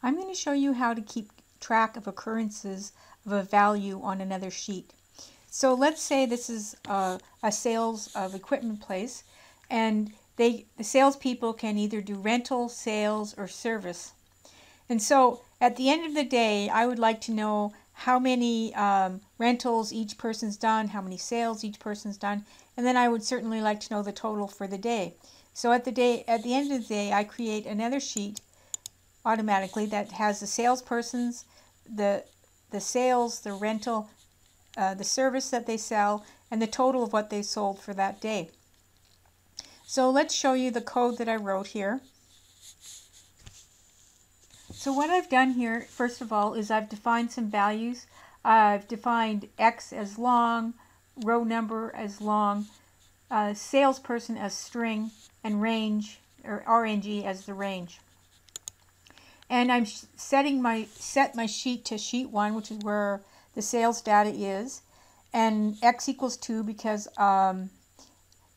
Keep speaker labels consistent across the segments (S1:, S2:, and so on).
S1: I'm going to show you how to keep track of occurrences of a value on another sheet. So let's say this is a sales of equipment place, and the salespeople can either do rental, sales, or service. And so at the end of the day, I would like to know how many rentals each person's done, how many sales each person's done, and then I would certainly like to know the total for the day. So at the end of the day, I create another sheet automatically that has the salespersons, the sales, the rental, the service that they sell, and the total of what they sold for that day. So let's show you the code that I wrote here. So what I've done here, first of all, is I've defined some values. I've defined X as long, row number as long, salesperson as string, and range, or RNG, as the range. And I'm set my sheet to sheet 1, which is where the sales data is, and X equals 2 because I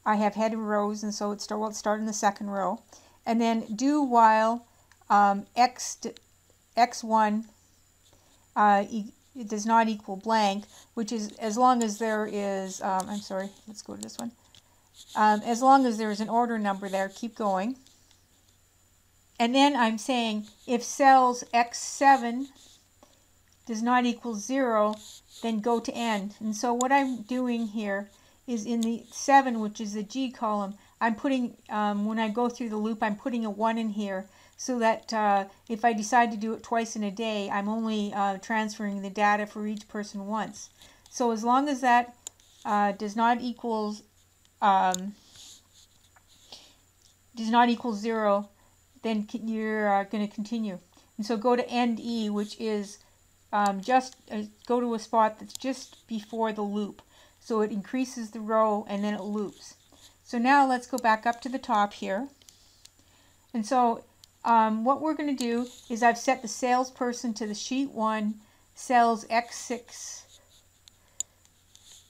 S1: have headed rows, and so we'll start in the second row. And then do while X1 it does not equal blank, which is as long as there is, I'm sorry, let's go to this one. As long as there is an order number there, keep going. And then I'm saying if cells X7 does not equal 0, then go to end. And so what I'm doing here is in the 7, which is the G column, I'm putting, when I go through the loop, I'm putting a 1 in here so that if I decide to do it twice in a day, I'm only transferring the data for each person once. So as long as that does not equal 0, then you're going to continue. And so go to end E, which is go to a spot that's just before the loop. So it increases the row and then it loops. So now let's go back up to the top here. And so what we're going to do is I've set the salesperson to the sheet 1, cells X6,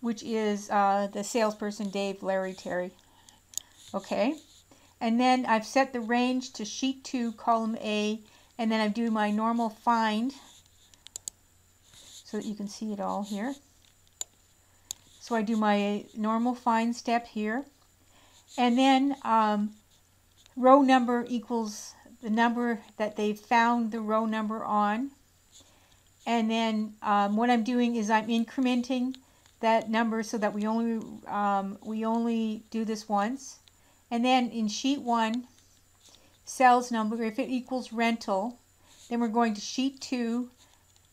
S1: which is the salesperson Dave, Larry, Terry. Okay. And then I've set the range to sheet 2, column A, and then I do my normal find so that you can see it all here. So I do my normal find step here. And then row number equals the number that they found the row number on. And then what I'm doing is I'm incrementing that number so that we only do this once. And then in sheet 1, cells number, if it equals rental, then we're going to sheet 2,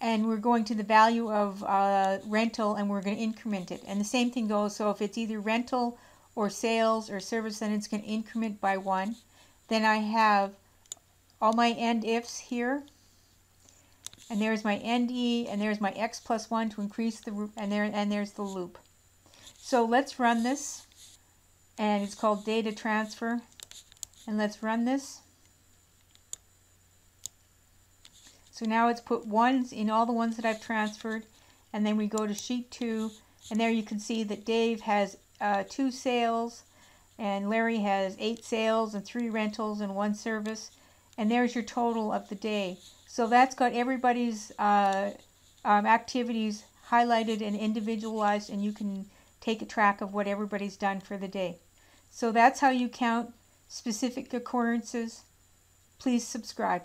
S1: and we're going to the value of rental, and we're going to increment it. And the same thing goes, so if it's either rental or sales or service, then it's going to increment by 1. Then I have all my end ifs here, and there's my end E, and there's my X plus 1 to increase the, and there's the loop. So let's run this. And it's called data transfer, and let's run this. So now it's put 1s in all the ones that I've transferred, and then we go to sheet 2, and there you can see that Dave has 2 sales, and Larry has 8 sales and 3 rentals and 1 service, and there's your total of the day. So that's got everybody's activities highlighted and individualized, and you can take a track of what everybody's done for the day. So that's how you count specific occurrences. Please subscribe.